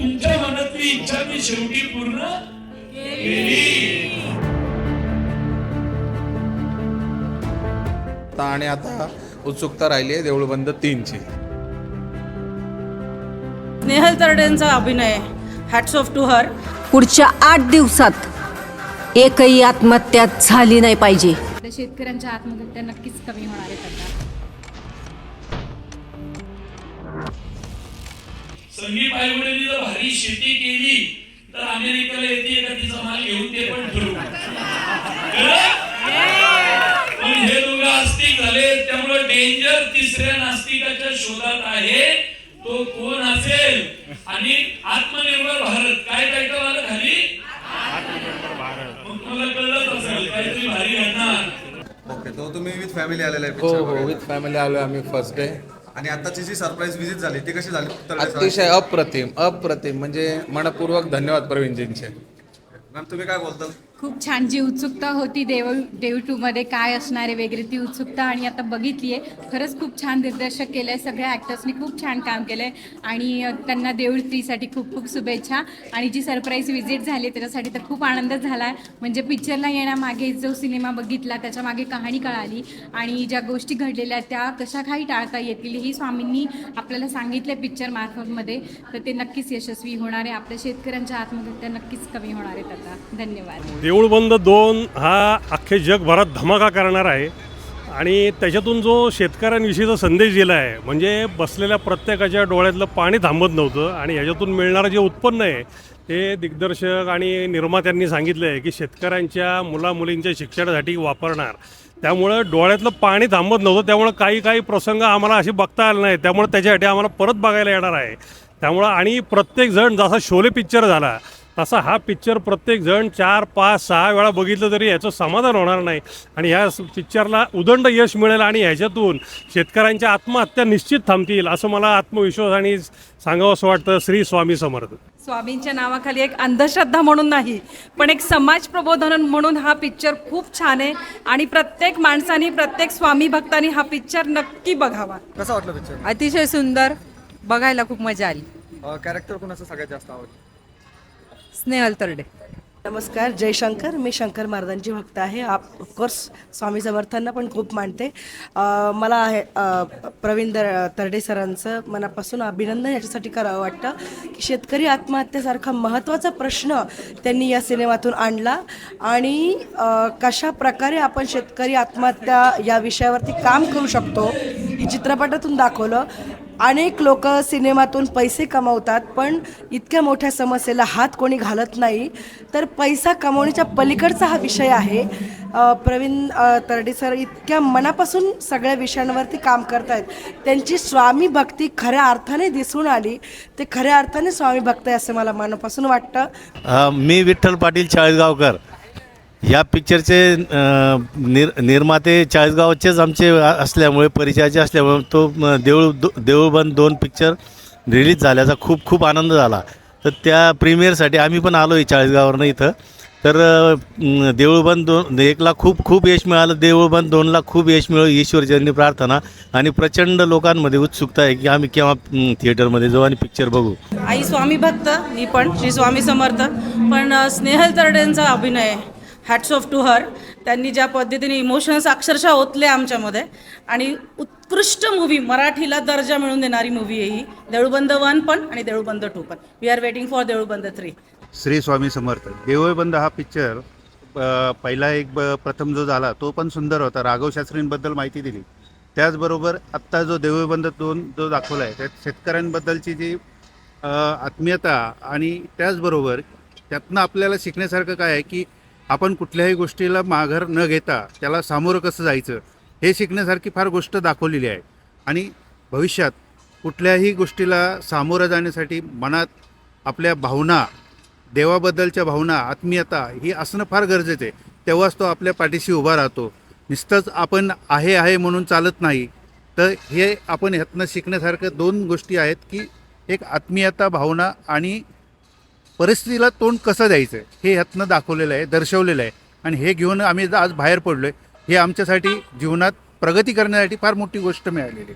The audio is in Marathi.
तुमच्या मनातली इच्छा मी शेवटी पूर्ण केली. आणि आता उत्सुकता राहिली आहे देऊळ बंद 3 ची. स्नेहल तरडेंचा अभिनय, हॅट्स ऑफ टू हर. पुढच्या 8 दिवसात एकही आत्महत्या झाली नाही पाहिजे. शेतकऱ्यांच्या आत्महत्या नक्कीच कमी होणार आहेत आता. संदीप आईवडिलांनी जर भारी शेती केली तर अमेरिकेला येते का तिचा माल घेऊन ते पण ठरवू. पण हे दोघं आस्तिक झाले, त्यामुळे डेंजर तिसऱ्या नास्तिकाच्या शोधात आहे. तो कोण असेल? आणि आत्मनिर्भर भारत काय टायटल आलं खाली? मग तुम्हाला कळलंच असेल काहीतरी भारी घडणार. ओके, तो तुम्ही विथ फॅमिली आलेला आहे हो picture हो, बघायला. विथ फॅमिली आलो आम्ही फर्स्ट डे. आणि आताची जी सरप्राईज विजिट झाली ती कशी झाली? अतिशय अप्रतिम म्हणजे मनपूर्वक धन्यवाद प्रवीणजींचे. मॅम तुम्ही काय बोलताल? खूप छान जी उत्सुकता होती देव 2 मध्ये काय असणार आहे वगैरे ती उत्सुकता आणि आता बघितली आहे. खरंच खूप छान दिग्दर्शक केलं आहे, सगळ्या ॲक्टर्सनी खूप छान काम केलं आहे आणि त्यांना देऊळ 3 साठी खूप खूप शुभेच्छा. आणि जी सरप्राईज विजिट झाली त्याच्यासाठी तर खूप आनंद झाला आहे. म्हणजे पिक्चरला येण्यामागे जो सिनेमा बघितला त्याच्यामागे कहाणी कळाली आणि ज्या गोष्टी घडलेल्या त्या कशा काही टाळता येतील ही स्वामींनी आपल्याला सांगितलं पिक्चर मार्फतमध्ये, तर ते नक्कीच यशस्वी होणार आहे. आपल्या शेतकऱ्यांच्या आत्महत्या नक्कीच कमी होणार आहेत आता. धन्यवाद. देऊळ बंद 2 हा अख्खे जगभरात धमाका करणार आहे आणि त्याच्यातून जो शेतकऱ्यांविषयीचा संदेश दिला आहे म्हणजे बसलेल्या प्रत्येकाच्या डोळ्यातलं पाणी थांबत नव्हतं. आणि ह्याच्यातून मिळणारं जे उत्पन्न आहे ते दिग्दर्शक आणि निर्मात्यांनी सांगितलं आहे की शेतकऱ्यांच्या मुलामुलींच्या शिक्षणासाठी वापरणार. त्यामुळं डोळ्यातलं पाणी थांबत नव्हतं. त्यामुळं काही प्रसंग आम्हाला असे बघता आले नाही, त्यामुळे त्याच्यासाठी आम्हाला परत बघायला येणार आहे. त्यामुळं आणि प्रत्येकजण जसा शोले पिक्चर झाला तसा हा पिक्चर प्रत्येकजण 4, 5, 6 वेळा बघितलं तरी याचं समाधान होणार नाही. आणि ह्या पिक्चरला उदंड यश मिळेल आणि ह्याच्यातून शेतकऱ्यांच्या आत्महत्या निश्चित थांबतील असं मला आत्मविश्वास आणि सांगावं असं वाटतं. श्री स्वामी समर्थ. स्वामींच्या नावाखाली एक अंधश्रद्धा म्हणून नाही पण एक समाज प्रबोधन म्हणून हा पिक्चर खूप छान आहे आणि प्रत्येक माणसाने प्रत्येक स्वामी भक्तांनी हा पिक्चर नक्की बघावा. कसा वाटलं पिक्चर? अतिशय सुंदर, बघायला खूप मजा आली. कॅरेक्टर कोणाचं सगळ्यात जास्त आवडलं? स्नेहल तरडे. नमस्कार, जयशंकर. मी शंकर महाराजांची भक्त आहे. ऑफकोर्स स्वामी समर्थांना पण खूप मानते. मला प्रवीण तरडे सरांचं मनापासून अभिनंदन याच्यासाठी करावं वाटतं की शेतकरी आत्महत्येसारखा महत्त्वाचा प्रश्न त्यांनी या सिनेमातून आणला आणि कशा प्रकारे आपण शेतकरी आत्महत्या या विषयावरती काम करू शकतो हे चित्रपटातून दाखवलं. अनेक लोक सिनेमातून पैसे कमवतात पण इतक्या मोठ्या समस्येला हात कोणी घालत नाही. तर पैसा कमवण्याच्या पलीकडचा हा विषय आहे. प्रवीण तरडे सर इतक्या मनापासून सगळ्या विषयांवरती काम करत आहेत. त्यांची स्वामी भक्ती खऱ्या अर्थाने दिसून आली. ते खऱ्या अर्थाने स्वामी भक्त आहे असं मला मनापासून वाटतं. मी विठ्ठल पाटील चाळीसगावकर. या पिक्चरचे निर्माते चाळीसगावचेच आमचे असल्यामुळे परिचयाचे असल्यामुळे तो देऊळबंद 2 पिक्चर रिलीज झाल्याचा खूप आनंद झाला. तर त्या प्रीमियरसाठी आम्ही पण आलो आहे चाळीसगाववरनं इथं. तर देऊळबंद 1ला खूप यश मिळालं. देऊळबंद 2ला खूप यश मिळो ईश्वरचरणी प्रार्थना. आणि प्रचंड लोकांमध्ये उत्सुकता आहे की आम्ही केव्हा थिएटरमध्ये जाऊ आणि पिक्चर बघू. आई स्वामी भक्त, मी पण श्री स्वामी समर्थ. पण स्नेहल तरडेंचा अभिनय, हॅट्स ऑफ टू हर. त्यांनी ज्या पद्धतीने इमोशन्स अक्षरशः ओतले आमच्यामध्ये आणि उत्कृष्ट मूवी, मराठीला दर्जा मिळवून देणारी मूवी आहे ही. देऊळबंद 1 पण आणि देऊळबंद 2 पण. We are waiting for Deoolband 3. Shri Swami Samarth. Deoolband हा पिक्चर पहिला प्रथम जो झाला तो पण सुंदर होता. राघव शास्त्रींबद्दल माहिती दिली. त्याचबरोबर आत्ता जो देऊळबंद 2 जो दाखवला आहे त्यात शेतकऱ्यांबद्दलची जी आत्मीयता आणि त्याचबरोबर त्यातनं आपल्याला शिकण्यासारखं काय आहे की आपण कुठल्याही गोष्टीला माघार न घेता त्याला सामोरं कसं जायचं हे शिकण्यासारखी फार गोष्ट दाखवलेली आहे. आणि भविष्यात कुठल्याही गोष्टीला सामोरं जाण्यासाठी मनात आपल्या भावना, देवाबद्दलच्या भावना, आत्मीयता ही असणं फार गरजेचं आहे. तेव्हाच तो आपल्या पाठीशी उभा राहतो. नुसतंच आपण आहे म्हणून चालत नाही. तर हे आपण ह्यातनं शिकण्यासारखं 2 गोष्टी आहेत की एक आत्मीयता, भावना आणि परिस्थितीला तोंड कसं द्यायचं हे ह्यातनं दाखवलेलं आहे, दर्शवलेलं आहे. आणि हे घेऊन आम्ही आज बाहेर पडलो आहे. हे आमच्यासाठी जीवनात प्रगती करण्यासाठी फार मोठी गोष्ट मिळालेली आहे.